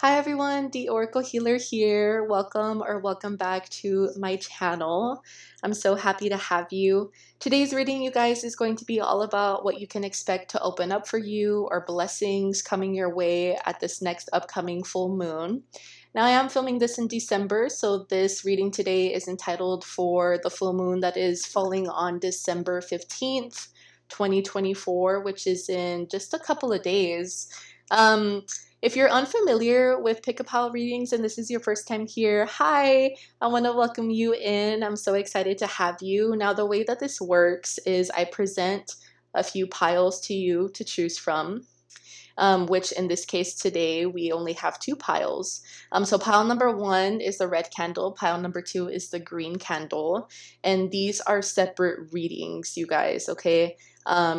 Hi everyone, DeeOracleHealer here. Welcome back to my channel. I'm so happy to have you. Today's reading, you guys, is going to be all about what you can expect to open up for you or blessings coming your way at this next upcoming full moon. Now I am filming this in December, so this reading today is entitled for the full moon that is falling on December 15th, 2024, which is in just a couple of days. If you're unfamiliar with Pick a Pile readings and this is your first time here, hi, I want to welcome you in. I'm so excited to have you. Now, the way that this works is I present a few piles to you to choose from, which in this case today, we only have two piles. So pile number one is the red candle, pile number two is the green candle, and these are separate readings, you guys, okay?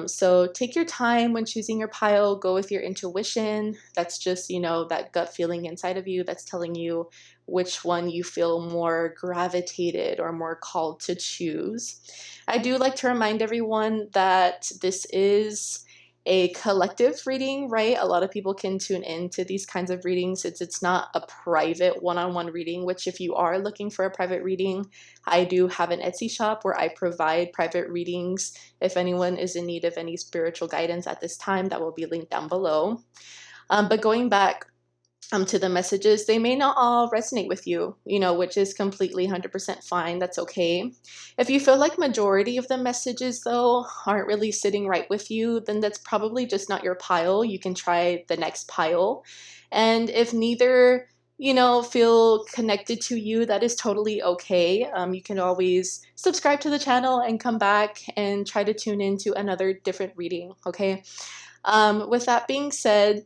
So take your time when choosing your pile, go with your intuition. That's just, that gut feeling inside of you that's telling you which one you feel more gravitated or more called to choose. I do like to remind everyone that this is a collective reading, right? A lot of people can tune into these kinds of readings. It's not a private one-on-one reading, which if you are looking for a private reading, I do have an Etsy shop where I provide private readings. If anyone is in need of any spiritual guidance at this time, that will be linked down below. But going back to the messages, they may not all resonate with you, which is completely 100% fine. That's okay. If you feel like majority of the messages, though, aren't really sitting right with you, then that's probably just not your pile. You can try the next pile. And if neither, feel connected to you, that is totally okay. You can always subscribe to the channel and come back and try to tune into another different reading, okay? With that being said,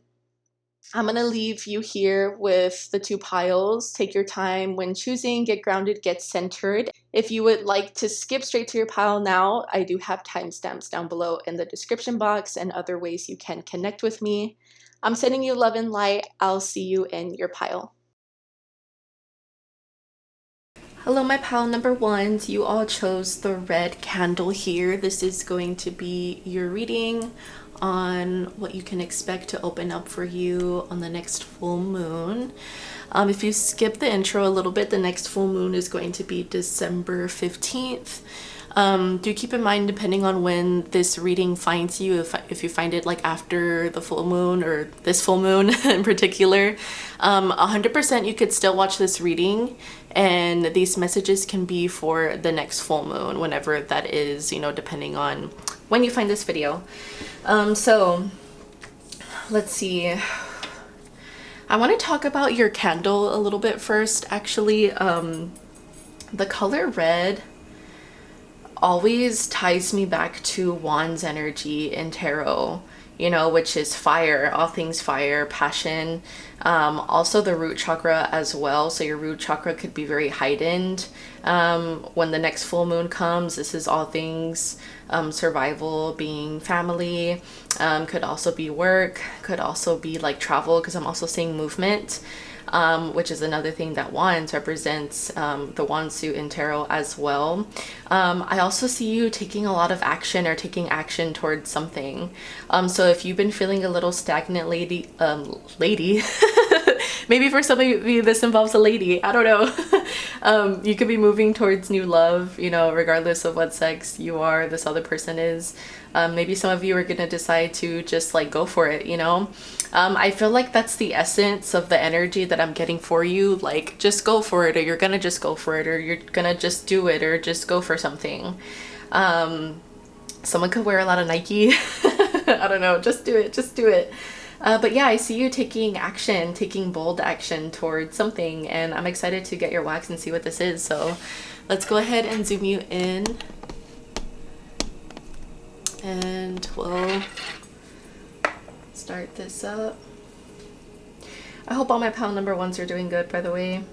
I'm going to leave you here with the two piles. Take your time when choosing, get grounded, get centered. If you would like to skip straight to your pile now, I do have timestamps down below in the description box and other ways you can connect with me. I'm sending you love and light. I'll see you in your pile. Hello, my pile number ones. You all chose the red candle here. This is going to be your reading on what you can expect to open up for you on the next full moon. If you skip the intro a little bit, the next full moon is going to be December 15th. Do keep in mind, depending on when this reading finds you, if you find it like after the full moon or this full moon in particular, 100% you could still watch this reading, and these messages can be for the next full moon, whenever that is, depending on when you find this video. So let's see. I want to talk about your candle a little bit first, actually. The color red always ties me back to Wands energy in tarot, which is fire, all things fire, passion, also the root chakra as well. So your root chakra could be very heightened when the next full moon comes. This is all things survival, being family, could also be work, could also be like travel, because I'm also seeing movement. Which is another thing that Wands represents, the Wand suit in tarot as well. I also see you taking a lot of action or taking action towards something. So if you've been feeling a little stagnant lady, maybe for some of you this involves a lady, I don't know. You could be moving towards new love, regardless of what sex you are, this other person is. Maybe some of you are gonna decide to just like go for it, I feel like that's the essence of the energy that I'm getting for you. Like, just go for it, or you're gonna just go for it, or you're gonna just do it, or just go for something. Someone could wear a lot of Nike. I don't know, just do it. But yeah, I see you taking action, taking bold action towards something, and I'm excited to get your wax and see what this is. So let's go ahead and zoom you in, and we'll start this up. I hope all my pile number ones are doing good, by the way.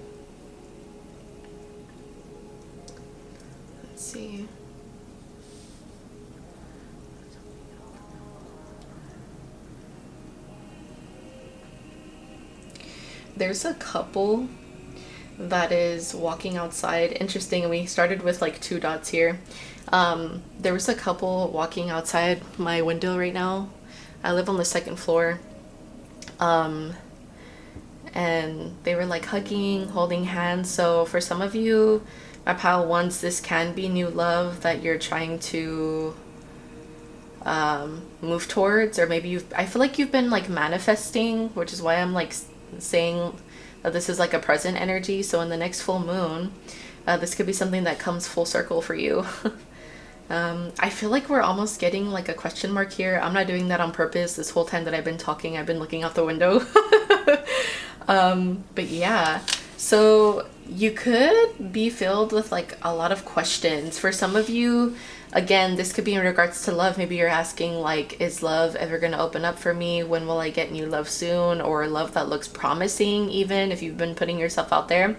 Let's see. There's a couple that is walking outside. Interesting, we started with like 2 dots here. There was a couple walking outside my window right now. I live on the 2nd floor. and they were like hugging, holding hands. So for some of you, my pal, once this can be new love that you're trying to move towards, or maybe I feel like you've been like manifesting, which is why I'm like saying that this is like a present energy. So in the next full moon, this could be something that comes full circle for you. I feel like we're almost getting like a question mark here. I'm not doing that on purpose. This whole time that I've been talking, I've been looking out the window. But yeah, so you could be filled with like a lot of questions. For some of you, again, this could be in regards to love. Maybe you're asking like, is love ever going to open up for me? When will I get new love soon? Or love that looks promising, even if you've been putting yourself out there.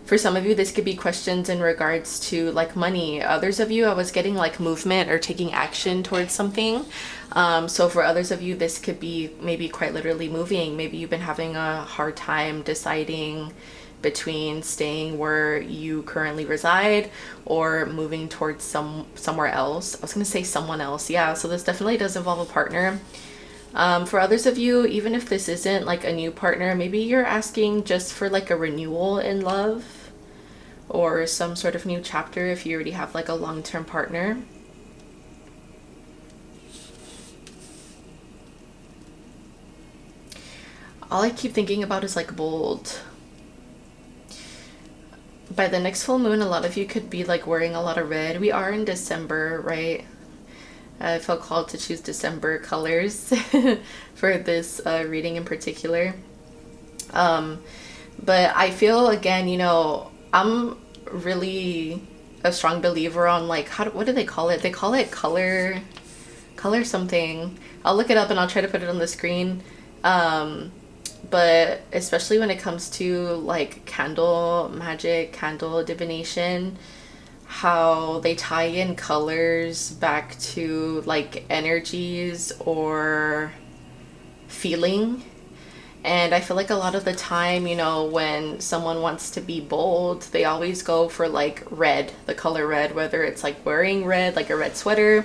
For some of you, this could be questions in regards to like money. Others of you, I was getting like movement or taking action towards something. So for others of you, this could be maybe quite literally moving. Maybe you've been having a hard time deciding between staying where you currently reside or moving towards somewhere else. I was going to say someone else. Yeah, so this definitely does involve a partner. For others of you, even if this isn't like a new partner, maybe you're asking just for like a renewal in love or some sort of new chapter if you already have like a long-term partner. All I keep thinking about is like bold. By the next full moon, a lot of you could be like wearing a lot of red. We are in December, right? I felt called to choose December colors for this reading in particular. But I feel, again, you know, I'm really a strong believer on like, what do they call it? They call it color something. I'll look it up and I'll try to put it on the screen. But especially when it comes to like candle magic, candle divination, how they tie in colors back to like energies or feeling. And I feel like a lot of the time, you know, when someone wants to be bold, they always go for like red, the color red, whether it's like wearing red, like a red sweater,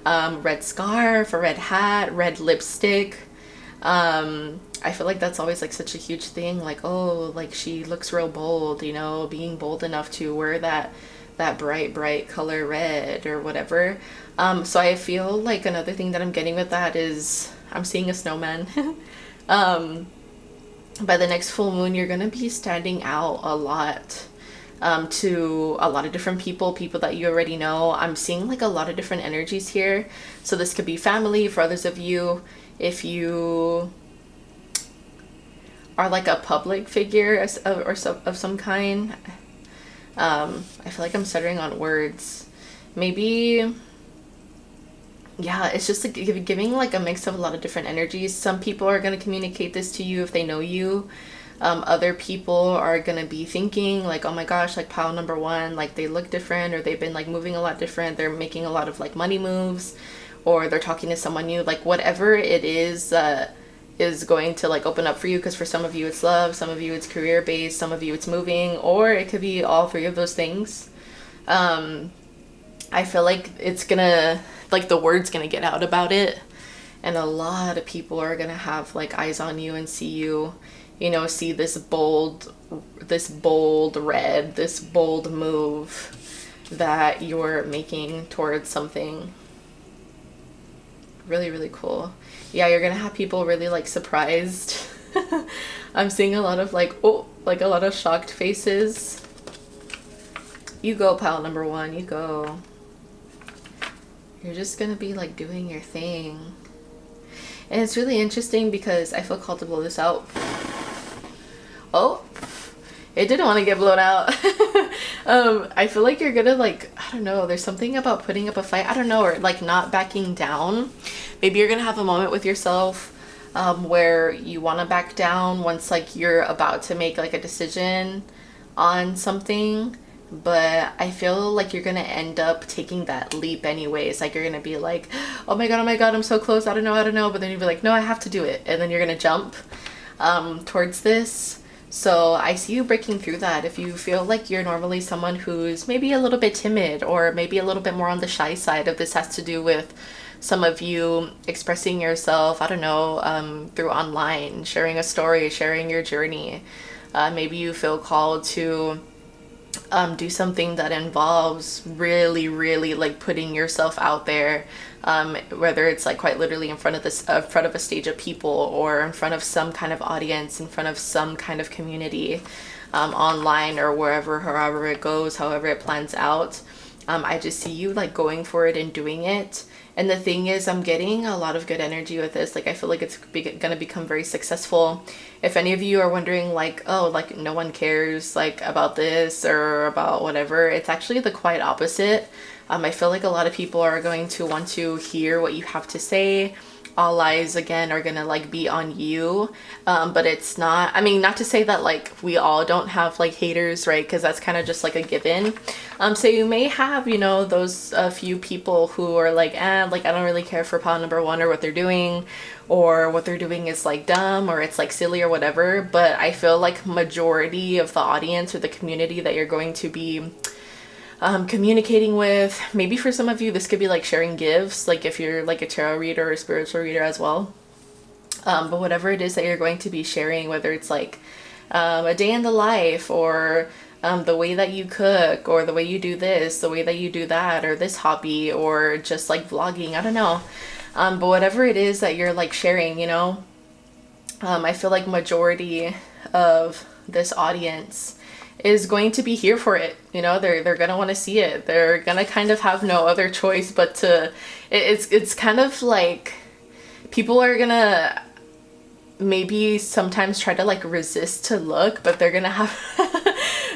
red scarf, a red hat, red lipstick. I feel like that's always like such a huge thing, like, oh, like she looks real bold, you know, being bold enough to wear that bright color red or whatever. So I feel like another thing that I'm getting with that is I'm seeing a snowman. By the next full moon, you're gonna be standing out a lot to a lot of different people that you already know. I'm seeing like a lot of different energies here. So this could be family. For others of you, if you are like a public figure of some kind, I feel like I'm stuttering on words. Maybe, yeah, it's just like giving like a mix of a lot of different energies. Some people are going to communicate this to you if they know you. Other people are going to be thinking like, oh my gosh, like pile number one, like they look different, or they've been like moving a lot different. They're making a lot of like money moves, or they're talking to someone new, like whatever it is going to like open up for you. Because for some of you it's love, some of you it's career based, some of you it's moving, or it could be all three of those things. I feel like it's gonna, like the word's gonna get out about it, and a lot of people are gonna have like eyes on you and see you, you know, see this bold red, this bold move that you're making towards something. Really, really cool. Yeah, you're gonna have people really like surprised. I'm seeing a lot of like, oh, like a lot of shocked faces. You go, pal number one, you go. You're just gonna be like doing your thing. And it's really interesting because I feel called to blow this out. Oh, it didn't want to get blown out. I feel like you're gonna like, I don't know, there's something about putting up a fight, I don't know, or like not backing down. Maybe you're gonna have a moment with yourself where you want to back down once like you're about to make like a decision on something. But I feel like you're gonna end up taking that leap anyways. Like you're gonna be like, oh my god, I'm so close, I don't know. But then you'll be like, no, I have to do it. And then you're gonna jump towards this. So I see you breaking through that. If you feel like you're normally someone who's maybe a little bit timid, or maybe a little bit more on the shy side, if this has to do with some of you expressing yourself, I don't know, through online, sharing a story, sharing your journey. Maybe you feel called to do something that involves really, really like putting yourself out there, whether it's like quite literally in front of this, front of a stage of people, or in front of some kind of audience, in front of some kind of community, online or wherever, however it goes, however it plans out. I just see you like going for it and doing it. And the thing is, I'm getting a lot of good energy with this. Like, I feel like it's gonna become very successful. If any of you are wondering like, oh, like no one cares like about this or about whatever, it's actually the quite opposite. I feel like a lot of people are going to want to hear what you have to say. All eyes again are gonna like be on you, but it's not, I mean, not to say that like we all don't have like haters, right? Because that's kind of just like a given. So you may have, you know, those few people who are like, like I don't really care for pile number one or what they're doing, or what they're doing is like dumb or it's like silly or whatever. But I feel like majority of the audience or the community that you're going to be communicating with, maybe for some of you this could be like sharing gifts, like if you're like a tarot reader or a spiritual reader as well, but whatever it is that you're going to be sharing, whether it's like a day in the life, or the way that you cook, or the way you do this, the way that you do that, or this hobby, or just like vlogging, I don't know, but whatever it is that you're like sharing, you know, I feel like majority of this audience is going to be here for it. You know, they're gonna want to see it. They're gonna kind of have no other choice but to, it's kind of like people are gonna maybe sometimes try to like resist to look, but they're gonna have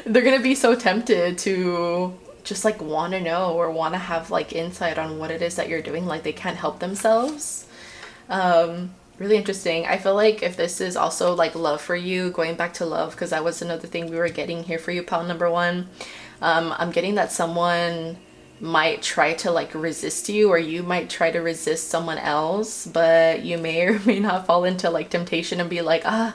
they're gonna be so tempted to just like want to know or want to have like insight on what it is that you're doing, like they can't help themselves. Really interesting. I feel like if this is also like love for you, going back to love, because that was another thing we were getting here for you, pile number one. I'm getting that someone might try to like resist you, or you might try to resist someone else, but you may or may not fall into like temptation and be like, I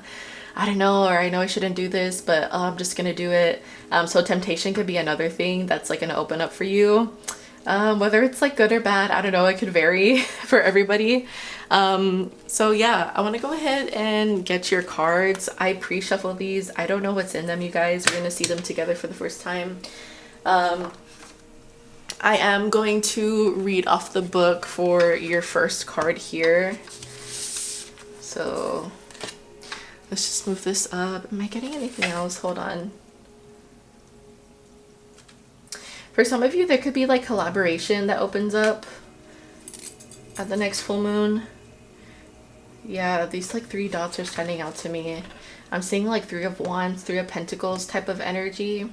don't know, or I know I shouldn't do this, but I'm just gonna do it. So temptation could be another thing that's like gonna open up for you. Whether it's like good or bad, I don't know, it could vary for everybody. So yeah, I want to go ahead and get your cards. I pre-shuffle these. I don't know what's in them, you guys. We're gonna see them together for the first time. I am going to read off the book for your first card here. So let's just move this up. Am I getting anything else? Hold on. For some of you, there could be like collaboration that opens up at the next full moon. Yeah, these like 3 dots are standing out to me. I'm seeing like 3 of Wands, 3 of Pentacles type of energy.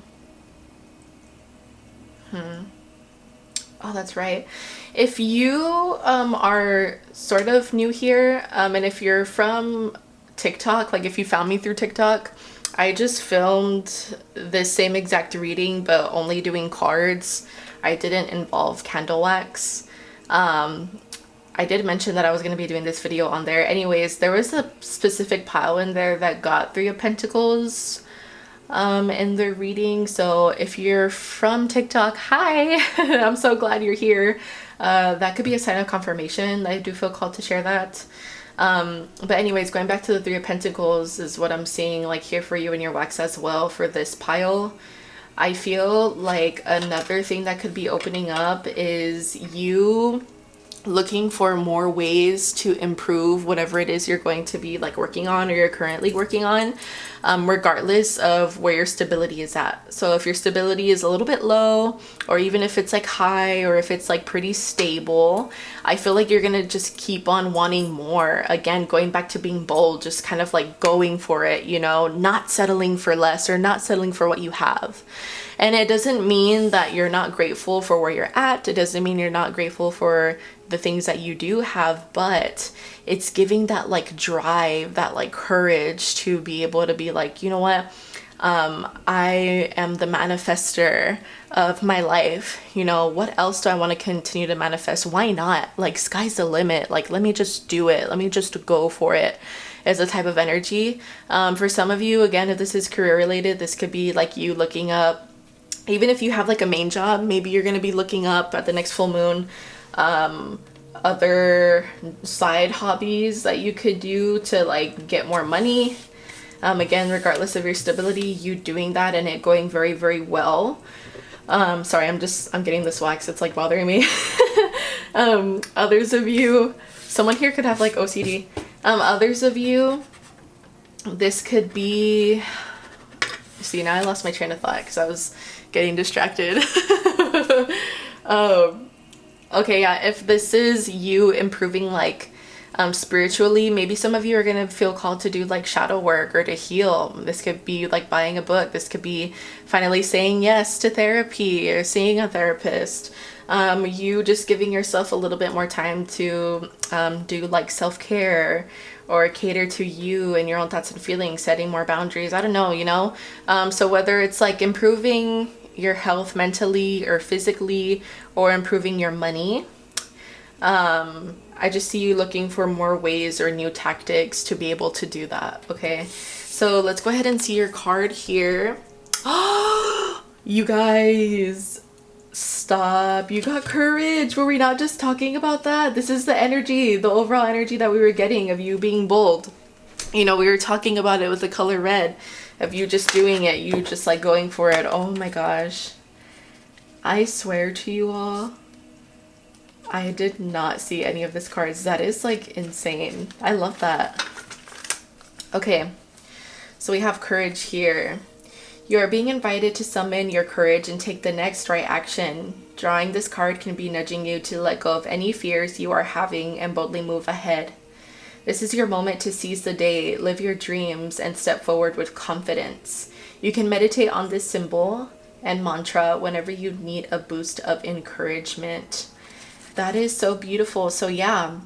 Oh, that's right. If you are sort of new here, and if you're from TikTok, like if you found me through TikTok, I just filmed this same exact reading, but only doing cards. I didn't involve CandleWax. I did mention that I was going to be doing this video on there. Anyways, there was a specific pile in there that got 3 of Pentacles in the reading. So if you're from TikTok, hi, I'm so glad you're here. That could be a sign of confirmation. I do feel called to share that. But anyways, going back to the 3 of Pentacles is what I'm seeing like here for you in your wax as well for this pile. I feel like another thing that could be opening up is you looking for more ways to improve whatever it is you're going to be like working on or you're currently working on, regardless of where your stability is at. So if your stability is a little bit low, or even if it's like high, or if it's like pretty stable, I feel like you're gonna just keep on wanting more. Again, going back to being bold, just kind of like going for it, you know, not settling for less or not settling for what you have. And it doesn't mean that you're not grateful for where you're at. It doesn't mean you're not grateful for the things that you do have, but it's giving that like drive, that like courage to be able to be like, you know what, I am the manifester of my life. You know, what else do I want to continue to manifest? Why not? Like, sky's the limit. Like, let me just do it. Let me just go for it. As a type of energy. For some of you, again, if this is career related, this could be like you looking up, even if you have like a main job, maybe you're going to be looking up at the next full moon, other side hobbies that you could do to like get more money. Again, regardless of your stability, you doing that and it going very, very well. Sorry, I'm getting this wax. It's like bothering me. Others of you, someone here could have like OCD. Others of you, this could be, see, now I lost my train of thought because I was getting distracted. Okay, yeah, if this is you improving like spiritually, maybe some of you are gonna feel called to do like shadow work or to heal. This could be like buying a book. This could be finally saying yes to therapy or seeing a therapist. You just giving yourself a little bit more time to do like self-care or cater to you and your own thoughts and feelings, setting more boundaries. I don't know, you know? So whether it's like improving your health mentally or physically or improving your money, I just see you looking for more ways or new tactics to be able to do that. Okay, so let's go ahead and see your card here. You guys, stop. You got courage. Were we not just talking about that? This is the energy, the overall energy that we were getting of you being bold. You know, we were talking about it with the color red, of you just doing it, you just like going for it. Oh my gosh, I swear to you all, I did not see any of this cards. That is like insane. I love that. Okay, so we have courage here. You are being invited to summon your courage and take the next right action. Drawing this card can be nudging you to let go of any fears you are having and boldly move ahead. This is your moment to seize the day, live your dreams, and step forward with confidence. You can meditate on this symbol and mantra whenever you need a boost of encouragement. That is so beautiful. So yeah,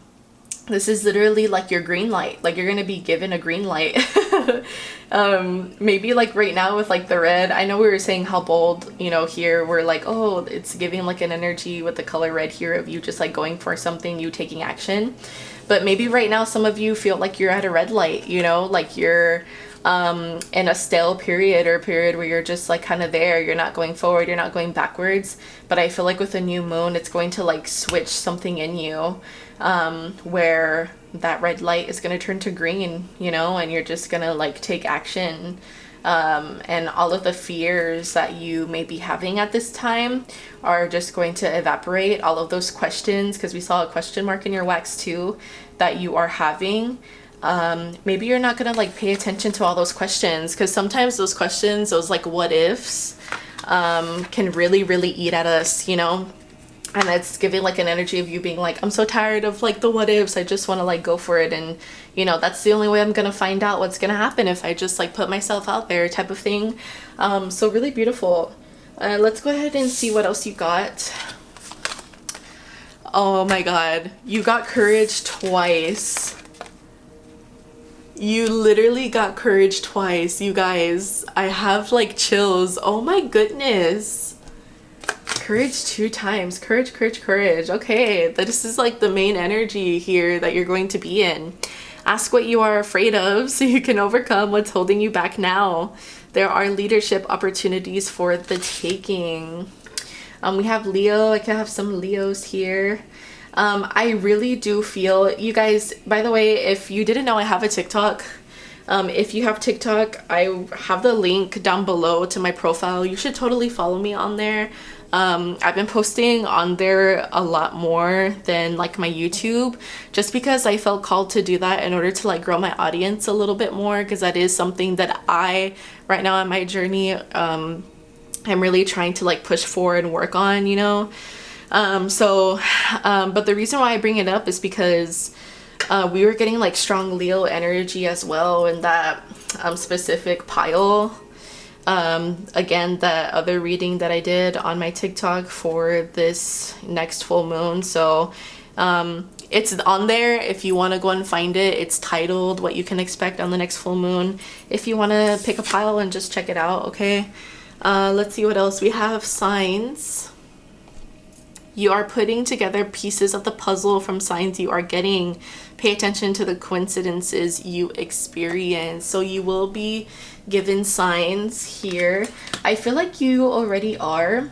this is literally like your green light. Like you're gonna be given a green light. Maybe like right now with like the red, I know we were saying how bold, you know, here we're like, oh, it's giving like an energy with the color red here of you just like going for something, you taking action. But maybe right now some of you feel like you're at a red light, you know, like you're in a stale period or a period where you're just like kind of there, you're not going forward, you're not going backwards. But I feel like with a new moon, it's going to like switch something in you, where that red light is going to turn to green, you know, and you're just going to like take action. And all of the fears that you may be having at this time are just going to evaporate. All of those questions, because we saw a question mark in your wax too, that you are having. Maybe you're not gonna like pay attention to all those questions, because sometimes those questions, those like what ifs, can really eat at us, you know. And it's giving like an energy of you being like, I'm so tired of like the what ifs, I just want to like go for it. And you know, that's the only way I'm gonna find out what's gonna happen, if I just like put myself out there, type of thing. So really beautiful. Let's go ahead and see what else you got. Oh my god, you got courage twice. You literally got courage twice, you guys. I have like chills. Oh my goodness. Courage 2 times. Courage, courage, courage. Okay, this is like the main energy here that you're going to be in. Ask what you are afraid of so you can overcome what's holding you back now. There are leadership opportunities for the taking. We have Leo. I can have some Leos here. I really do feel, you guys, by the way, if you didn't know, I have a TikTok. If you have TikTok, I have the link down below to my profile. You should totally follow me on there. I've been posting on there a lot more than like my YouTube, just because I felt called to do that in order to like grow my audience a little bit more, because that is something that I, right now on my journey, I'm really trying to like push forward and work on, you know. But the reason why I bring it up is because we were getting like strong Leo energy as well in that specific pile. Again, the other reading that I did on my TikTok for this next full moon. So it's on there if you want to go and find it. It's titled What You Can Expect on the Next Full Moon, if you want to pick a pile and just check it out. Okay, let's see what else we have. Signs. You are putting together pieces of the puzzle from signs you are getting. Pay attention to the coincidences you experience. So you will be given signs here. I feel like you already are.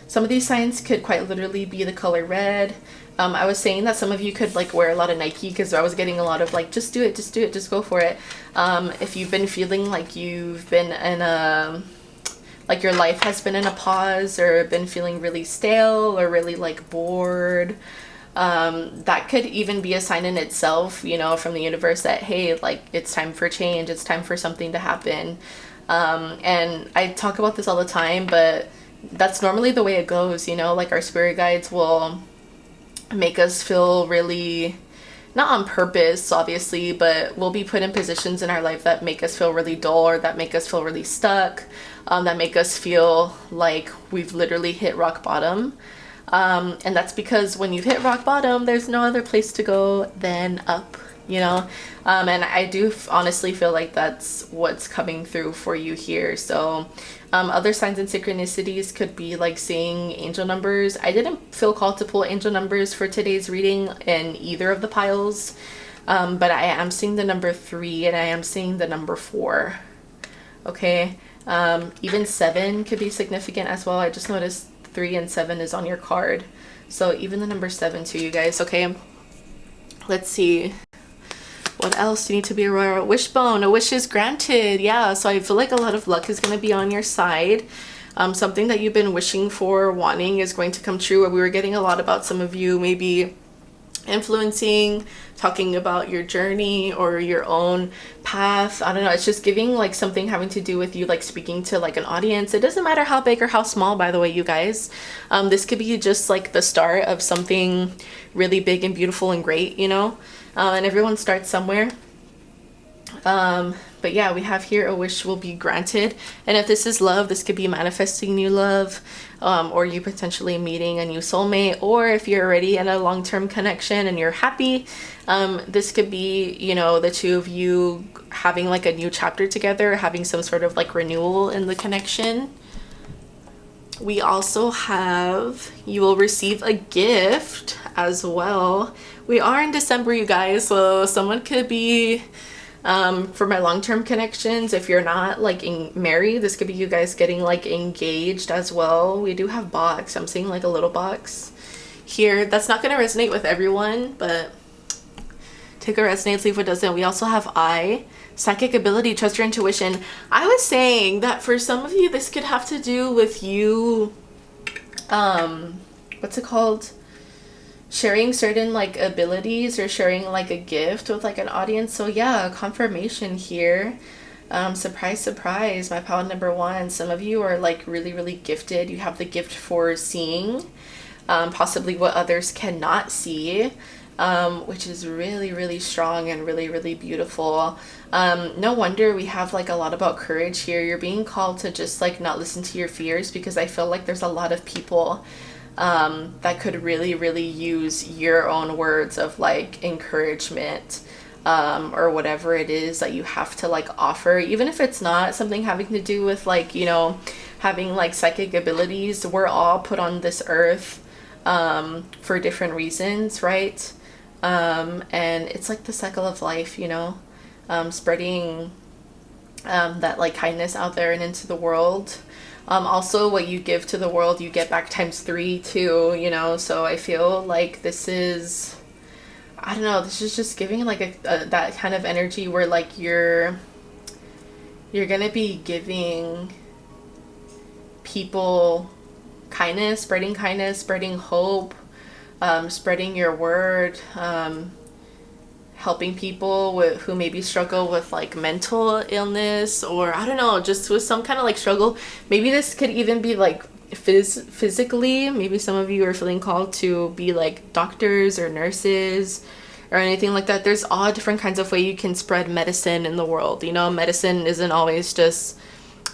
Some of these signs could quite literally be the color red. I was saying that some of you could like wear a lot of Nike, because I was getting a lot of like, just do it, just do it, just go for it. If you've been feeling like you've been in a, like your life has been in a pause, or been feeling really stale or really like bored, that could even be a sign in itself, you know, from the universe that, hey, like it's time for change, it's time for something to happen. And I talk about this all the time, but that's normally the way it goes, you know, like our spirit guides will make us feel really, not on purpose obviously, but we'll be put in positions in our life that make us feel really dull, or that make us feel really stuck, that make us feel like we've literally hit rock bottom. And that's because when you've hit rock bottom, there's no other place to go than up, you know. And I do honestly feel like that's what's coming through for you here. So other signs and synchronicities could be like seeing angel numbers. I didn't feel called to pull angel numbers for today's reading in either of the piles, but I am seeing the number 3 and I am seeing the number 4. Okay. Even 7 could be significant as well. I just noticed 3 and 7 is on your card, so even the number 7 too, you guys. Okay, let's see, what else you need to be aware of. Wishbone, a wish is granted. Yeah, so I feel like a lot of luck is going to be on your side. Something that you've been wishing for, wanting, is going to come true. We were getting a lot about some of you maybe influencing, talking about your journey or your own path. I don't know, it's just giving like something having to do with you like speaking to like an audience. It doesn't matter how big or how small, by the way, you guys. This could be just like the start of something really big and beautiful and great, you know. And everyone starts somewhere. But yeah, we have here a wish will be granted. And if this is love, this could be manifesting new love, or you potentially meeting a new soulmate, or if you're already in a long-term connection and you're happy, this could be, you know, the two of you having like a new chapter together, having some sort of like renewal in the connection. We also have, you will receive a gift as well. We are in December, you guys, so someone could be, for my long-term connections, if you're not like married, this could be you guys getting like engaged as well. We do have box. I'm seeing like a little box here. That's not going to resonate with everyone, but take a resonate, leave what doesn't. We also have psychic ability, trust your intuition. I was saying that for some of you, this could have to do with you, what's it called? Sharing certain like abilities, or sharing like a gift with like an audience. So yeah, confirmation here. Surprise, surprise, my pile number 1. Some of you are like really, really gifted. You have the gift for seeing, possibly what others cannot see, which is really, really strong and really, really beautiful. No wonder we have like a lot about courage here. You're being called to just like not listen to your fears, because I feel like there's a lot of people that could really, really use your own words of like encouragement, or whatever it is that you have to like offer, even if it's not something having to do with like, you know, having like psychic abilities. We're all put on this earth for different reasons, right? And it's like the cycle of life, you know, spreading that like kindness out there and into the world. Also, what you give to the world, you get back times 3 too, you know. So I feel like this is, I don't know, this is just giving like that kind of energy where like you're gonna be giving people kindness, spreading hope, spreading your word, helping people who maybe struggle with like mental illness, or I don't know, just with some kind of like struggle. Maybe this could even be like physically. Maybe some of you are feeling called to be like doctors or nurses or anything like that. There's all different kinds of way you can spread medicine in the world. You know, medicine isn't always just,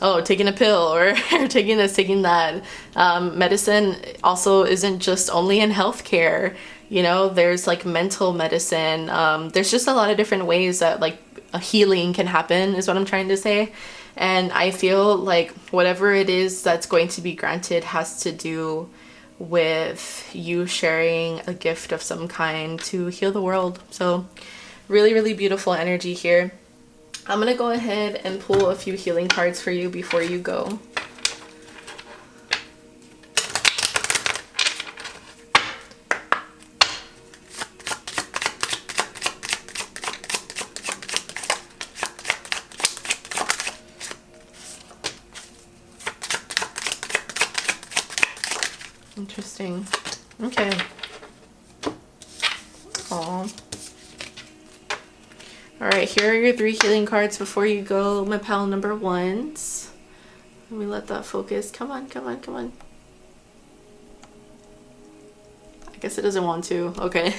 oh, taking a pill or taking this, taking that. Medicine also isn't just only in healthcare. You know, there's like mental medicine. There's just a lot of different ways that like a healing can happen, is what I'm trying to say. And I feel like whatever it is that's going to be granted has to do with you sharing a gift of some kind to heal the world. So really, really beautiful energy here. I'm going to go ahead and pull a few healing cards for you before you go. Interesting. Okay. Aw. Alright, here are your 3 healing cards before you go, my pile number 1s. Let me let that focus. Come on, come on, come on. I guess it doesn't want to. Okay.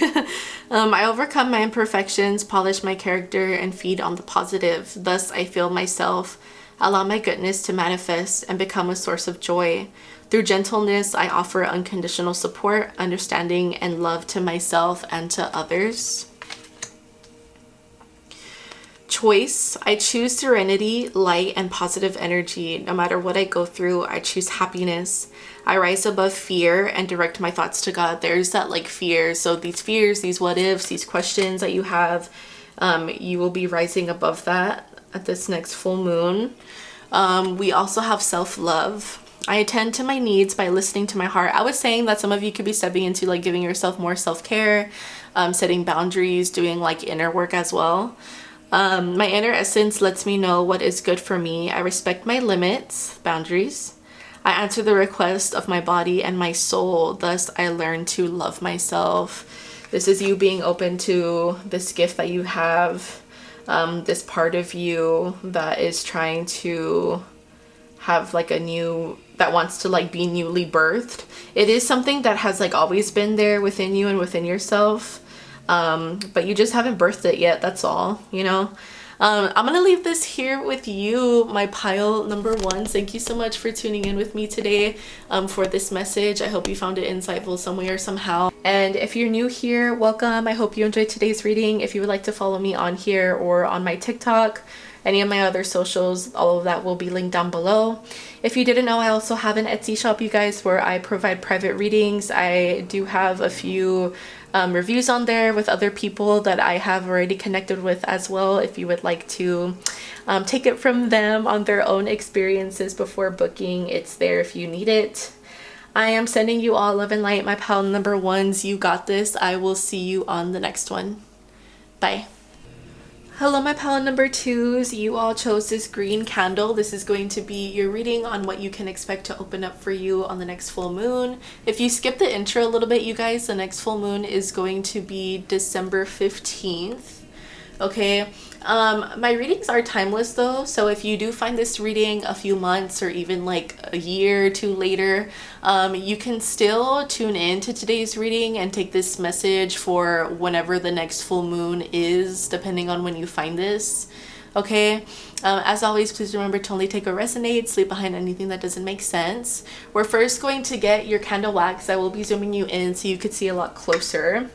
I overcome my imperfections, polish my character, and feed on the positive. Thus, I feel myself, allow my goodness to manifest and become a source of joy. Through gentleness, I offer unconditional support, understanding, and love to myself and to others. Choice. I choose serenity, light, and positive energy. No matter what I go through, I choose happiness. I rise above fear and direct my thoughts to God. There's that like fear. So these fears, these what ifs, these questions that you have, you will be rising above that at this next full moon. We also have self-love. I attend to my needs by listening to my heart. I was saying that some of you could be stepping into like giving yourself more self-care, setting boundaries, doing like inner work as well. My inner essence lets me know what is good for me. I respect my limits, boundaries. I answer the request of my body and my soul. Thus, I learn to love myself. This is you being open to this gift that you have, this part of you that is trying to have like a new, that wants to like be newly birthed. It is something that has like always been there within you and within yourself. But you just haven't birthed it yet, that's all, you know. I'm gonna leave this here with you, my pile number 1. Thank you so much for tuning in with me today for this message. I hope you found it insightful some way or somehow. And if you're new here, welcome. I hope you enjoyed today's reading. If you would like to follow me on here or on my TikTok, any of my other socials, all of that will be linked down below. If you didn't know, I also have an Etsy shop, you guys, where I provide private readings. I do have a few reviews on there with other people that I have already connected with as well. If you would like to take it from them on their own experiences before booking, it's there if you need it. I am sending you all love and light, my pile number 1s. You got this. I will see you on the next one. Bye. Hello, my pile number 2s. You all chose this green candle. This is going to be your reading on what you can expect to open up for you on the next full moon. If you skip the intro a little bit, you guys, the next full moon is going to be December 15th. Okay, my readings are timeless though, so if you do find this reading a few months or even like a year or 2 later, you can still tune in to today's reading and take this message for whenever the next full moon is, depending on when you find this. Okay, as always, please remember to only take what resonates, leave behind anything that doesn't make sense. We're first going to get your candle wax. I will be zooming you in so you could see a lot closer.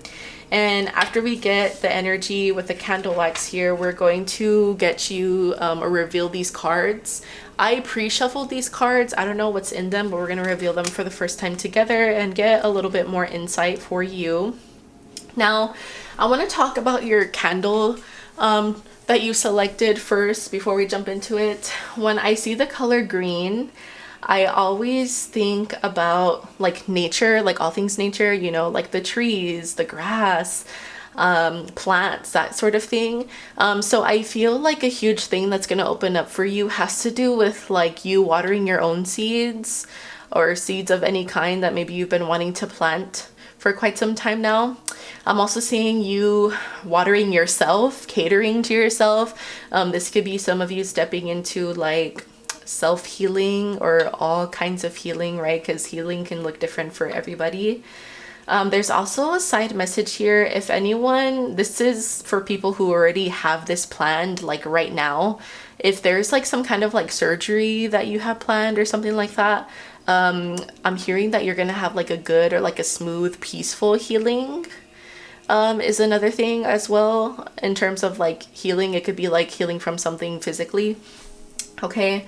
And after we get the energy with the candle wax here, we're going to get you or reveal these cards. I pre-shuffled these cards. I don't know what's in them, but we're going to reveal them for the first time together and get a little bit more insight for you. Now, I want to talk about your candle that you selected first before we jump into it. When I see the color green, I always think about like nature, like all things nature, you know, like the trees, the grass, plants, that sort of thing. So I feel like a huge thing that's going to open up for you has to do with like you watering your own seeds or seeds of any kind that maybe you've been wanting to plant for quite some time now. I'm also seeing you watering yourself, catering to yourself. This could be some of you stepping into like self-healing or all kinds of healing, right? Because healing can look different for everybody. There's also a side message here. If anyone, this is for people who already have this planned like right now. If there's like some kind of like surgery that you have planned or something like that, I'm hearing that you're gonna have like a good or like a smooth, peaceful healing. Is another thing as well in terms of like healing. It could be like healing from something physically. Okay.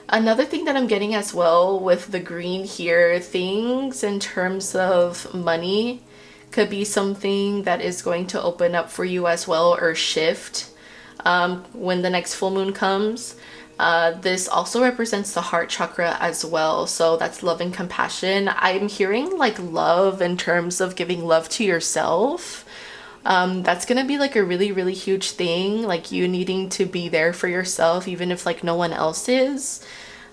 Another thing that I'm getting as well with the green here, things in terms of money could be something that is going to open up for you as well or shift when the next full moon comes. This also represents the heart chakra as well. So that's love and compassion. I'm hearing like love in terms of giving love to yourself. That's gonna be like a really, really huge thing, like you needing to be there for yourself even if like no one else is.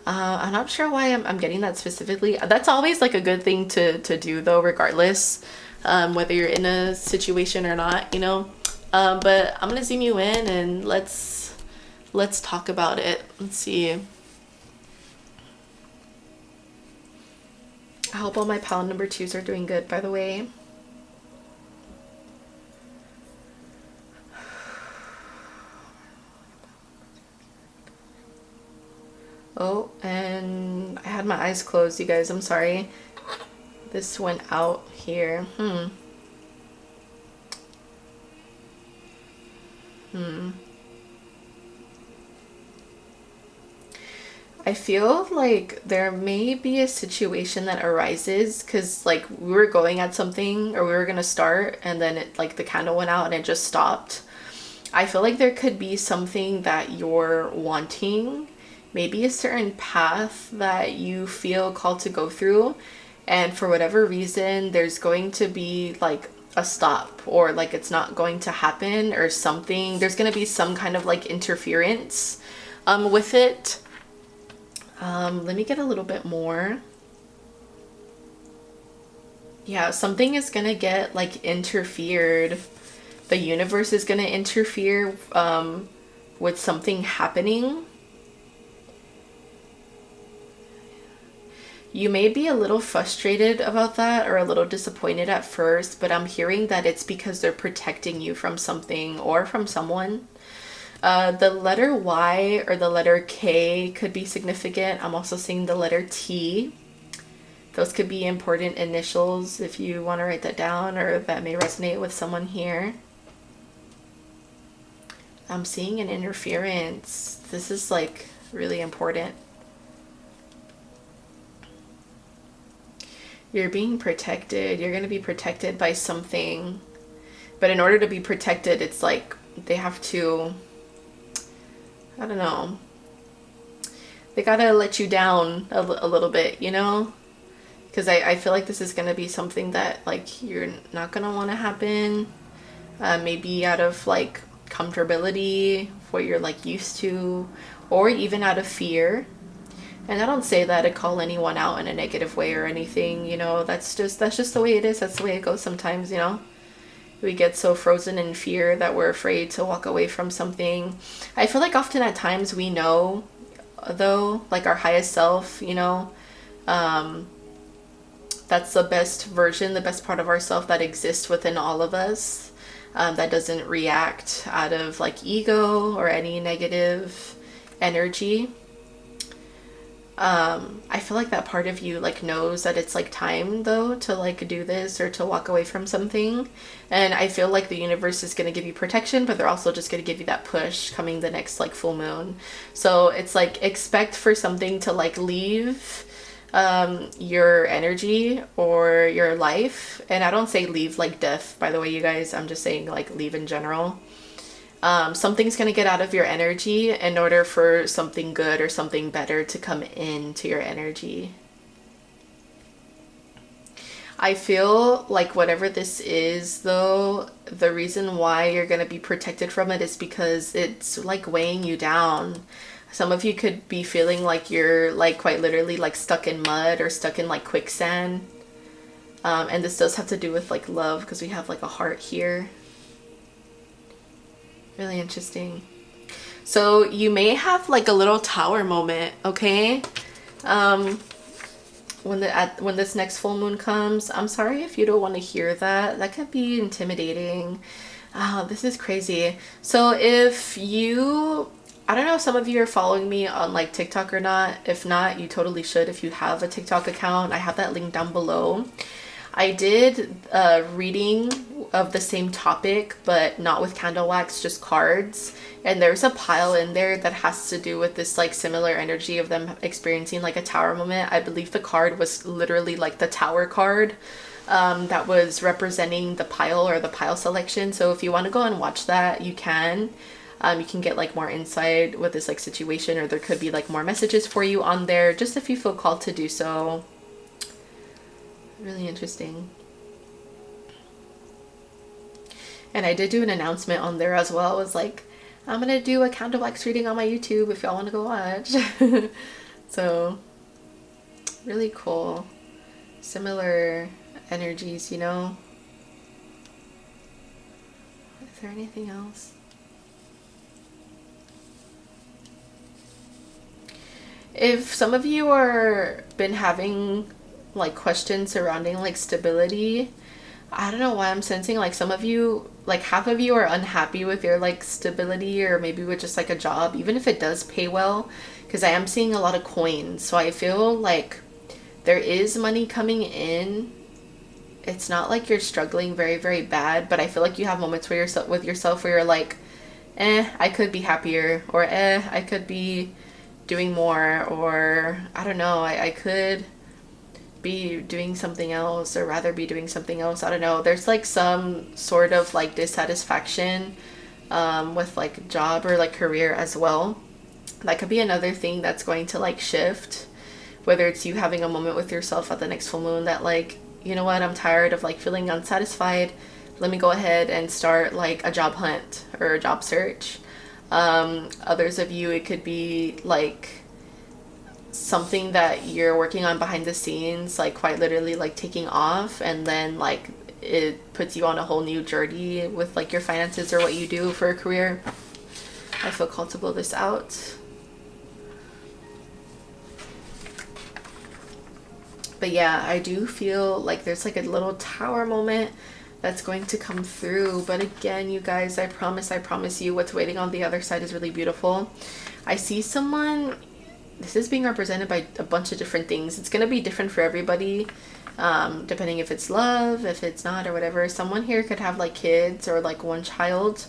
I'm not sure why I'm getting that specifically. That's always like a good thing to do though, regardless, whether you're in a situation or not, you know. But I'm gonna zoom you in and let's talk about it. Let's see. I hope all my pile number 2s are doing good, by the way. Oh, and I had my eyes closed, you guys. I'm sorry. This went out here. I feel like there may be a situation that arises because like we were going at something or we were gonna start and then it like the candle went out and it just stopped. I feel like there could be something that you're wanting, maybe a certain path that you feel called to go through, and for whatever reason there's going to be like a stop, or like it's not going to happen or something. There's going to be some kind of like interference with it. Let me get a little bit more. Yeah, something is going to get like interfered. The universe is going to interfere with something happening. You may be a little frustrated about that or a little disappointed at first, but I'm hearing that it's because they're protecting you from something or from someone. The letter Y or the letter K could be significant. I'm also seeing the letter T. Those could be important initials if you want to write that down, or that may resonate with someone here. I'm seeing an interference. This is like really important. You're being protected. You're going to be protected by something. But in order to be protected, it's like they have to, I don't know, they got to let you down a little bit, you know? Because I feel like this is going to be something that like you're not going to want to happen. Maybe out of like comfortability, what you're like used to, or even out of fear. And I don't say that to call anyone out in a negative way or anything, you know. That's just the way it is. That's the way it goes sometimes, you know. We get so frozen in fear that we're afraid to walk away from something. I feel like often at times we know, though, like our highest self, you know, that's the best version, the best part of ourself that exists within all of us, that doesn't react out of like ego or any negative energy. I feel like that part of you like knows that it's like time though to like do this or to walk away from something. And I feel like the universe is going to give you protection, but they're also just going to give you that push coming the next like full moon. So it's like expect for something to like leave your energy or your life. And I don't say leave like death, by the way, you guys. I'm just saying like leave in general. Something's going to get out of your energy in order for something good or something better to come into your energy. I feel like whatever this is, though, the reason why you're going to be protected from it is because it's like weighing you down. Some of you could be feeling like you're like quite literally like stuck in mud or stuck in like quicksand. And this does have to do with like love, because we have like a heart here. Really interesting. So you may have like a little tower moment, okay? When this next full moon comes. I'm sorry if you don't want to hear that. That could be intimidating. This is crazy. So if you, I don't know if some of you are following me on like TikTok or not. If not, you totally should if you have a TikTok account. I have that link down below. I did a reading of the same topic, but not with CandleWax, just cards. And there's a pile in there that has to do with this like similar energy of them experiencing like a tower moment. I believe the card was literally like the tower card that was representing the pile or the pile selection. So if you want to go and watch that, you can. You can get like more insight with this like situation, or there could be like more messages for you on there, just if you feel called to do so. Really interesting. And I did do an announcement on there as well. It was like, I'm gonna do a CandleWax reading on my YouTube if y'all want to go watch. So really cool. Similar energies, you know. Is there anything else? If some of you are been having like questions surrounding like stability, I don't know why I'm sensing like some of you, like half of you are unhappy with your like stability, or maybe with just like a job, even if it does pay well, because I am seeing a lot of coins. So I feel like there is money coming in. It's not like you're struggling very, very bad, but I feel like you have moments where you're with yourself where you're like, I could be happier, or I could be doing more, or I don't know, I could be doing something else, or rather be doing something else. I don't know. There's like some sort of like dissatisfaction with like job or like career as well. That could be another thing that's going to like shift, whether it's you having a moment with yourself at the next full moon that like, you know what, I'm tired of like feeling unsatisfied. Let me go ahead and start like a job hunt or a job search. Others of you, it could be like something that you're working on behind the scenes, like quite literally like taking off, and then like it puts you on a whole new journey with like your finances or what you do for a career. I feel called to blow this out. But yeah, I do feel like there's like a little tower moment that's going to come through. But again, you guys, I promise you what's waiting on the other side is really beautiful. I see someone, this is being represented by a bunch of different things. It's going to be different for everybody, depending if it's love, if it's not, or whatever. Someone here could have like kids or like one child,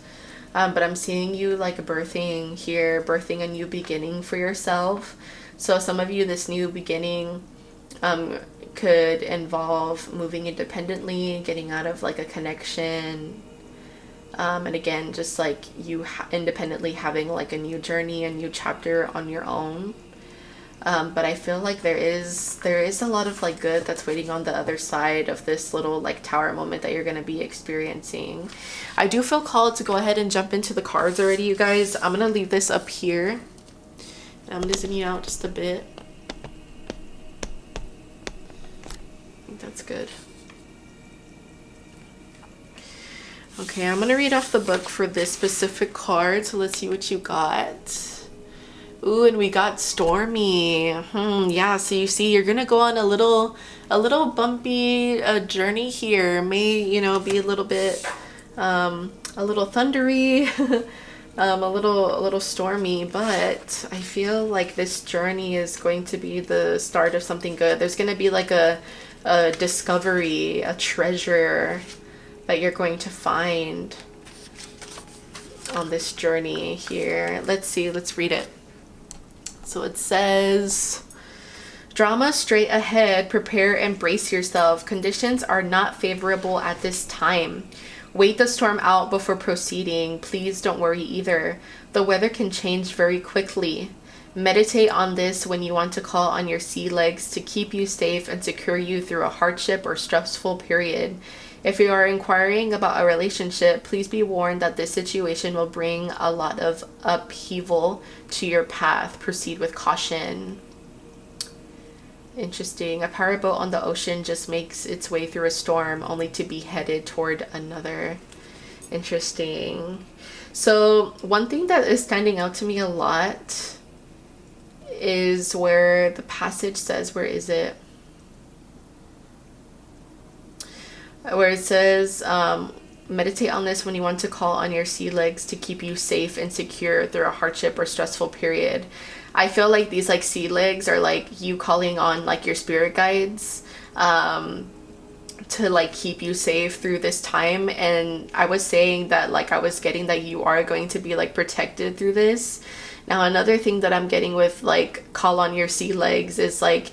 but I'm seeing you like birthing here, birthing a new beginning for yourself. So some of you, this new beginning could involve moving independently, getting out of like a connection, and again, just like you independently having like a new journey, a new chapter on your own. But I feel like there is a lot of like good that's waiting on the other side of this little like tower moment that you're going to be experiencing. I do feel called to go ahead and jump into the cards already, you guys. I'm going to leave this up here. I'm going to zoom you out just a bit. That's good. Okay, I'm gonna read off the book for this specific card, so let's see what you got. Ooh, and we got Stormy. Yeah, so you see you're gonna go on a little bumpy journey here. May, you know, be a little bit a little thundery, a little stormy, but I feel like this journey is going to be the start of something good. There's gonna be like a discovery, a treasure that you're going to find on this journey here. Let's see, let's read it. So it says, drama straight ahead, prepare and brace yourself. Conditions are not favorable at this time. Wait the storm out before proceeding. Please don't worry either. The weather can change very quickly. Meditate on this when you want to call on your sea legs to keep you safe and secure you through a hardship or stressful period. If you are inquiring about a relationship, please be warned that this situation will bring a lot of upheaval to your path. Proceed with caution. Interesting. A powerboat on the ocean just makes its way through a storm only to be headed toward another. Interesting. So one thing that is standing out to me a lot is where the passage says, where is it? Where it says, meditate on this when you want to call on your sea legs to keep you safe and secure through a hardship or stressful period. I feel like these like sea legs are like you calling on like your spirit guides to like keep you safe through this time. And I was saying that like I was getting that you are going to be like protected through this. Now another thing that I'm getting with like call on your sea legs is like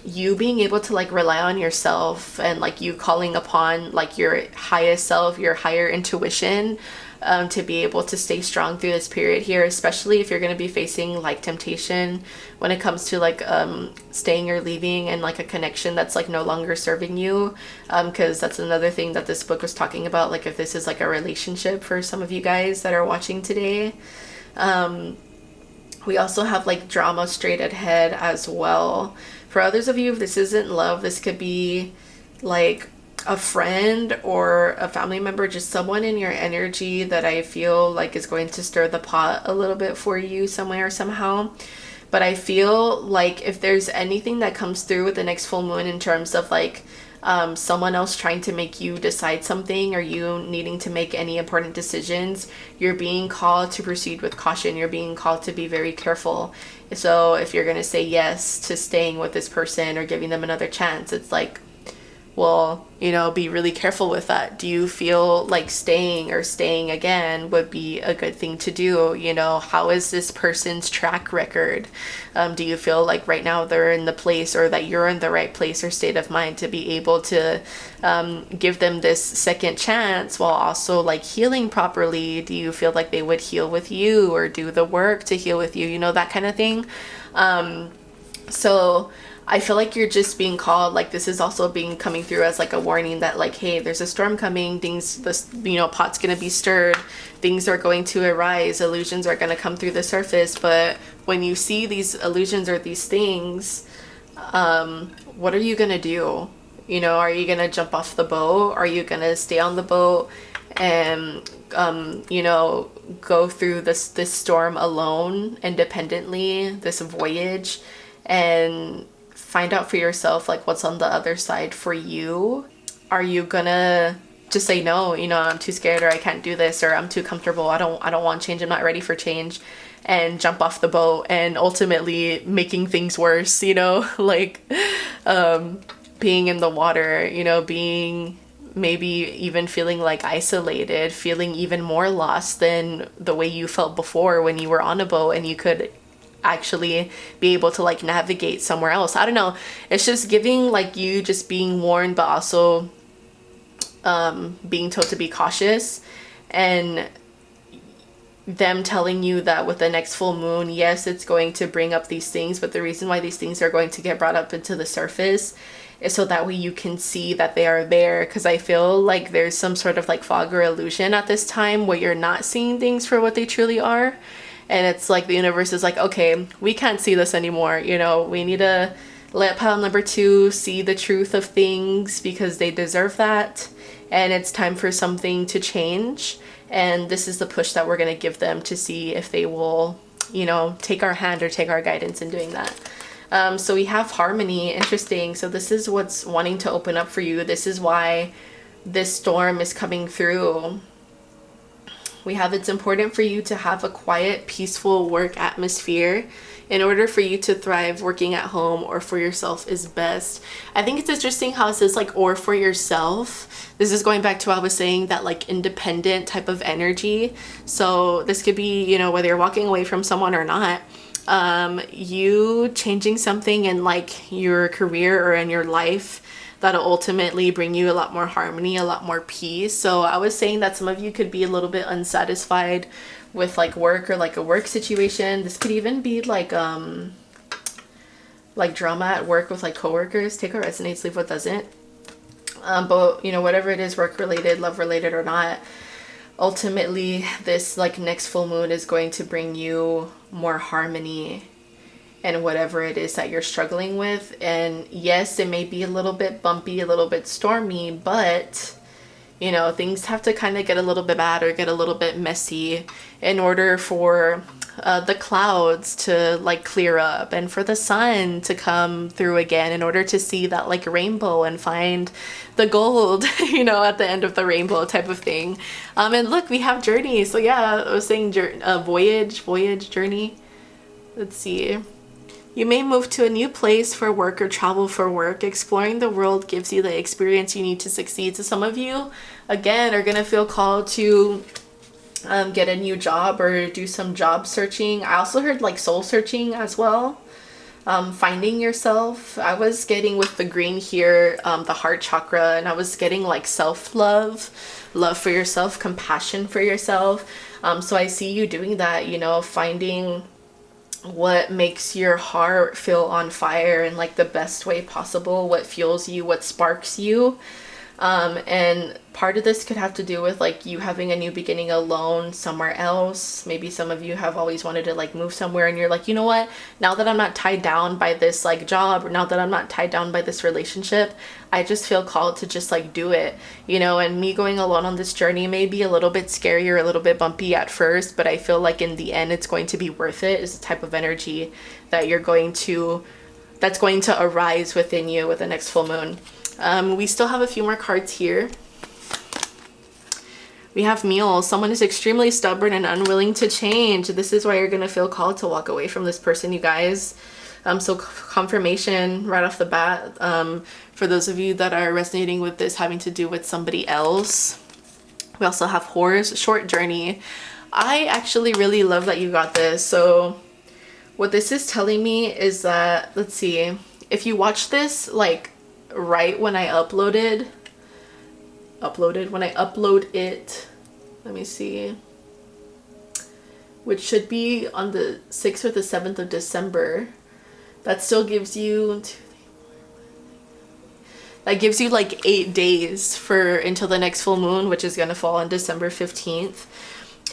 you being able to like rely on yourself, and like you calling upon like your highest self, your higher intuition, to be able to stay strong through this period here, especially if you're going to be facing like temptation when it comes to like staying or leaving and like a connection that's like no longer serving you, because that's another thing that this book was talking about, like if this is like a relationship for some of you guys that are watching today. We also have like drama straight ahead as well. For others of you, if this isn't love, this could be like a friend or a family member, just someone in your energy that I feel like is going to stir the pot a little bit for you somewhere, somehow. But I feel like if there's anything that comes through with the next full moon in terms of like someone else trying to make you decide something, or you needing to make any important decisions, you're being called to proceed with caution. You're being called to be very careful. So if you're going to say yes to staying with this person or giving them another chance, it's like, well, you know, be really careful with that. Do you feel like staying or staying again would be a good thing to do? You know, how is this person's track record? Do you feel like right now they're in the place, or that you're in the right place or state of mind to be able to give them this second chance while also like healing properly? Do you feel like they would heal with you or do the work to heal with you? You know, that kind of thing. So I feel like you're just being called, like this is also being coming through as like a warning that like, hey, there's a storm coming, things, this, you know, pot's gonna be stirred, things are going to arise, illusions are gonna come through the surface. But when you see these illusions or these things, what are you gonna do? You know, are you gonna jump off the boat? Are you gonna stay on the boat and you know, go through this storm alone, independently, this voyage, and find out for yourself like what's on the other side for you? Are you gonna just say no, you know, I'm too scared, or I can't do this, or I'm too comfortable, I don't want change, I'm not ready for change, and jump off the boat and ultimately making things worse, you know? Like being in the water, you know, being maybe even feeling like isolated, feeling even more lost than the way you felt before when you were on a boat and you could actually be able to like navigate somewhere else. I don't know, it's just giving like you just being warned, but also being told to be cautious, and them telling you that with the next full moon, yes, it's going to bring up these things, but the reason why these things are going to get brought up into the surface is so that way you can see that they are there. Because I feel like there's some sort of like fog or illusion at this time where you're not seeing things for what they truly are. And it's like the universe is like, okay, we can't see this anymore. You know, we need to let pile number 2 see the truth of things, because they deserve that. And it's time for something to change. And this is the push that we're going to give them to see if they will, you know, take our hand or take our guidance in doing that. So we have harmony. Interesting. So this is what's wanting to open up for you. This is why this storm is coming through. We have, it's important for you to have a quiet, peaceful work atmosphere. In order for you to thrive, working at home or for yourself is best. I think it's interesting how it says like, or for yourself. This is going back to what I was saying, that like independent type of energy. So this could be, you know, whether you're walking away from someone or not, you changing something in like your career or in your life that'll ultimately bring you a lot more harmony, a lot more peace. So I was saying that some of you could be a little bit unsatisfied with like work or like a work situation. This could even be like drama at work with like coworkers. Take what resonates, leave what doesn't. But you know, whatever it is, work related, love related or not, ultimately this like next full moon is going to bring you more harmony and whatever it is that you're struggling with. And yes, it may be a little bit bumpy, a little bit stormy, but you know, things have to kind of get a little bit bad or get a little bit messy in order for the clouds to like clear up and for the sun to come through again, in order to see that like rainbow and find the gold, you know, at the end of the rainbow type of thing. And look, we have journey. So yeah, I was saying voyage, journey. Let's see. You may move to a new place for work or travel for work. Exploring the world gives you the experience you need to succeed. So some of you, again, are going to feel called to get a new job or do some job searching. I also heard like soul searching as well. Finding yourself. I was getting with the green here, the heart chakra, and I was getting like self-love, love for yourself, compassion for yourself. So I see you doing that, you know, finding what makes your heart feel on fire in like the best way possible, what fuels you, what sparks you. And part of this could have to do with like you having a new beginning alone somewhere else. Maybe some of you have always wanted to like move somewhere and you're like, you know what, now that I'm not tied down by this like job, or now that I'm not tied down by this relationship, I just feel called to just like do it, you know. And me going alone on this journey may be a little bit scary or a little bit bumpy at first, but I feel like in the end it's going to be worth it. Is the type of energy that that's going to arise within you with the next full moon. We still have a few more cards here. We have Mule. Someone is extremely stubborn and unwilling to change. This is why you're going to feel called to walk away from this person, you guys. So confirmation right off the bat. For those of you that are resonating with this having to do with somebody else. We also have Horse, short journey. I actually really love that you got this. So what this is telling me is that, let's see, if you watch this like right when I upload it, let me see, which should be on the 6th or the 7th of December, that still gives you like 8 days until the next full moon, which is going to fall on December 15th.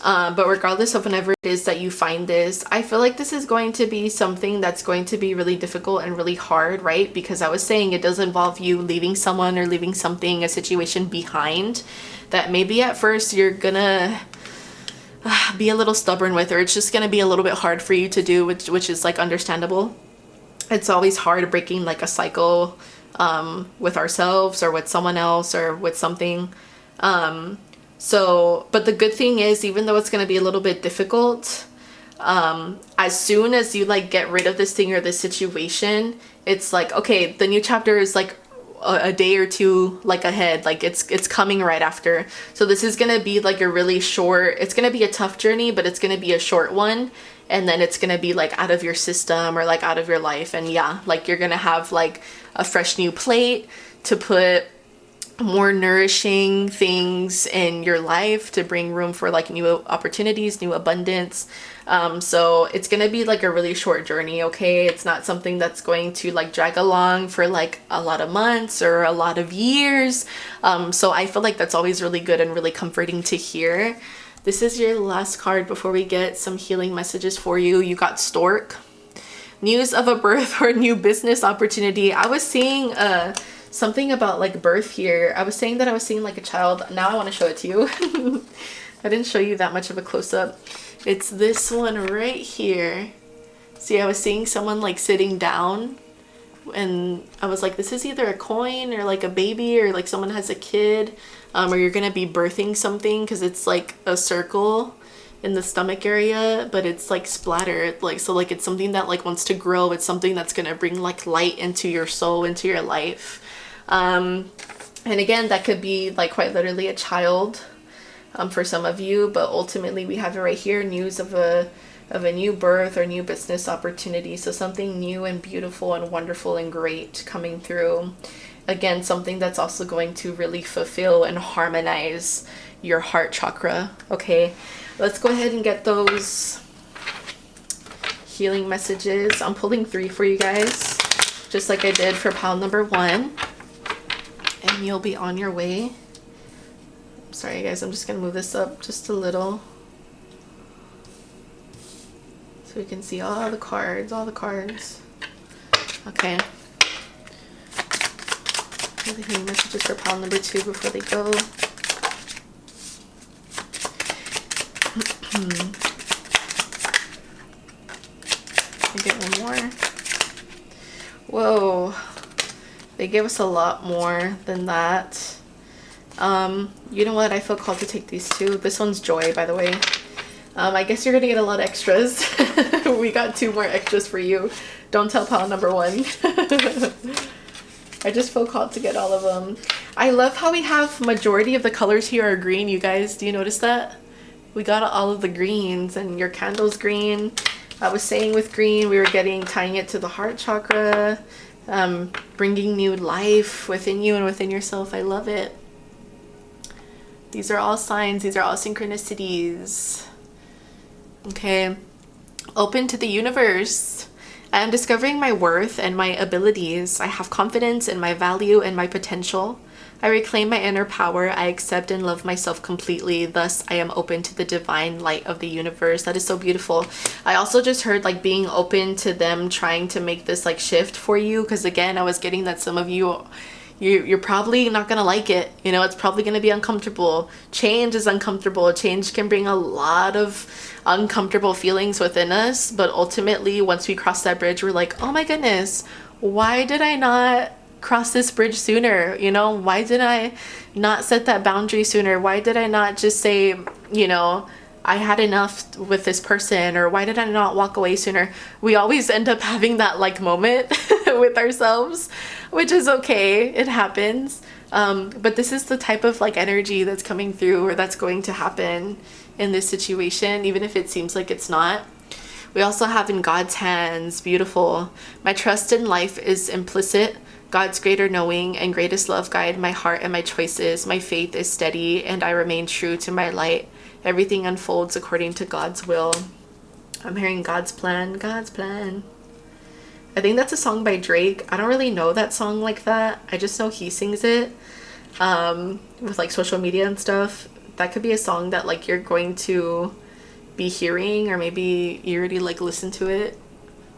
But regardless of whenever it is that you find this, I feel like this is going to be something that's going to be really difficult and really hard, right? Because I was saying it does involve you leaving someone or leaving something, a situation behind that maybe at first you're gonna be a little stubborn with, or it's just gonna be a little bit hard for you to do, which is like understandable. It's always hard breaking like a cycle with ourselves or with someone else or with something. But the good thing is, even though it's going to be a little bit difficult, as soon as you like get rid of this thing or this situation, it's like, okay, the new chapter is like a day or two like ahead, like it's coming right after. So this is going to be like a really short, it's going to be a tough journey, but it's going to be a short one. And then it's going to be like out of your system or like out of your life. And yeah, like you're going to have like a fresh new plate to put more nourishing things in your life to bring room for like new opportunities, new abundance. So it's gonna be like a really short journey, okay? It's not something that's going to like drag along for like a lot of months or a lot of years. So I feel like that's always really good and really comforting to hear. This is your last card before we get some healing messages for you. You got Stork. News of a birth or new business opportunity. I was seeing something about like birth here. I was saying that I was seeing like a child. Now I want to show it to you. I didn't show you that much of a close-up. It's this one right here. See, I was seeing someone like sitting down, and I was like, this is either a coin or like a baby, or like someone has a kid, or you're gonna be birthing something, because it's like a circle in the stomach area, but it's like splattered, like, so like it's something that like wants to grow. It's something that's gonna bring like light into your soul, into your life. And again, that could be like quite literally a child for some of you, but ultimately we have it right here, news of a new birth or new business opportunity. So something new and beautiful and wonderful and great coming through. Again, something that's also going to really fulfill and harmonize your heart chakra. Okay, let's go ahead and get those healing messages. I'm pulling 3 for you guys, just like I did for pile number 1. And you'll be on your way. Sorry guys, I'm just gonna move this up just a little so we can see all the cards, Okay. The healing messages for pile number 2 before they go. I get one more. Whoa. They gave us a lot more than that. You know what? I feel called to take these 2. This one's Joy, by the way. I guess you're gonna get a lot of extras. We got 2 more extras for you. Don't tell pile number 1. I just feel called to get all of them. I love how we have majority of the colors here are green, you guys. Do you notice that? We got all of the greens, and your candle's green. I was saying with green, we were tying it to the heart chakra. Bringing new life within you and within yourself. I love it. These are all signs. These are all synchronicities. Okay. Open to the universe. I am discovering my worth and my abilities. I have confidence in my value and my potential. I reclaim my inner power. I accept and love myself completely. Thus, I am open to the divine light of the universe. That is so beautiful. I also just heard like being open to them trying to make this like shift for you. Because again, I was getting that some of you're probably not gonna like it. You know, it's probably gonna be uncomfortable. Change is uncomfortable. Change can bring a lot of uncomfortable feelings within us. But ultimately, once we cross that bridge, we're like, oh my goodness, why did I not cross this bridge sooner? You know, why did I not set that boundary sooner? Why did I not just say, you know, I had enough with this person? Or why did I not walk away sooner? We always end up having that like moment with ourselves, which is okay. It happens. But this is the type of like energy that's coming through or that's going to happen in this situation, even if it seems like it's not. We also have in God's hands, beautiful. My trust in life is implicit. God's greater knowing and greatest love guide my heart and my choices. My faith is steady and I remain true to my light. Everything unfolds according to God's will. I'm hearing God's plan, God's plan. I think that's a song by Drake. I don't really know that song like that. I just know he sings it with like social media and stuff. That could be a song that like you're going to be hearing, or maybe you already like listened to it.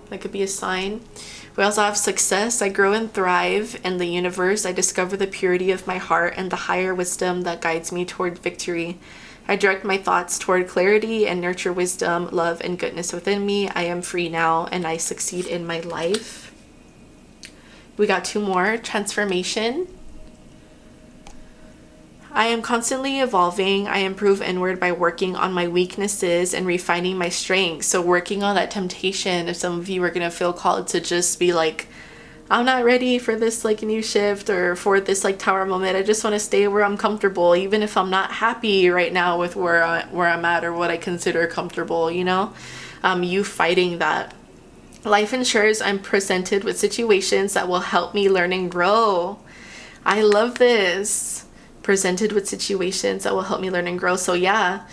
That could be a sign. We also have success. I grow and thrive in the universe. I discover the purity of my heart and the higher wisdom that guides me toward victory. I direct my thoughts toward clarity and nurture wisdom, love, and goodness within me. I am free now and I succeed in my life. We got two more. Transformation. I am constantly evolving. I improve inward by working on my weaknesses and refining my strengths. So working on that temptation, if some of you are going to feel called to just be like, I'm not ready for this like new shift or for this like tower moment. I just want to stay where I'm comfortable, even if I'm not happy right now with where I'm at or what I consider comfortable, you know? You fighting that. Life ensures I'm presented with situations that will help me learn and grow. I love this. Presented with situations that will help me learn and grow. So yeah,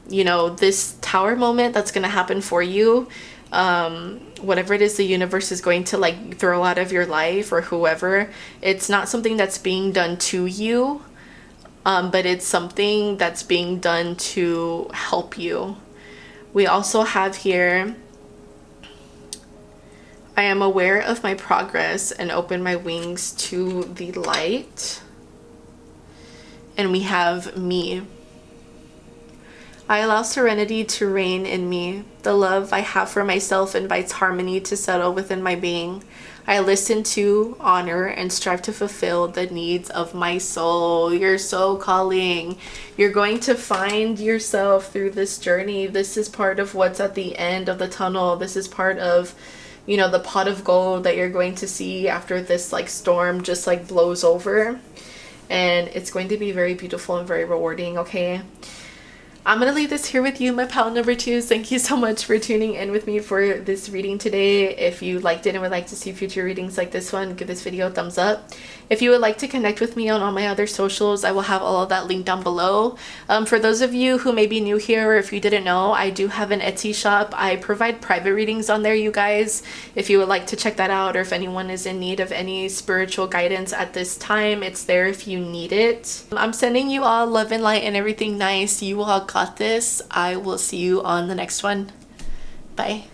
you know, this tower moment that's going to happen for you, whatever it is the universe is going to like throw out of your life or whoever, it's not something that's being done to you, but it's something that's being done to help you. We also have here, I am aware of my progress and open my wings to the light. And we have me. I allow serenity to reign in me. The love I have for myself invites harmony to settle within my being. I listen to, honor, and strive to fulfill the needs of my soul. You're so calling. You're going to find yourself through this journey. This is part of what's at the end of the tunnel. This is part of, you know, the pot of gold that you're going to see after this like storm just like blows over. And it's going to be very beautiful and very rewarding, okay? I'm going to leave this here with you, my pal number 2. Thank you so much for tuning in with me for this reading today. If you liked it and would like to see future readings like this one, give this video a thumbs up. If you would like to connect with me on all my other socials, I will have all of that linked down below. For those of you who may be new here, or if you didn't know, I do have an Etsy shop. I provide private readings on there, you guys. If you would like to check that out, or if anyone is in need of any spiritual guidance at this time, it's there if you need it. I'm sending you all love and light and everything nice. You all got this. I will see you on the next one. Bye.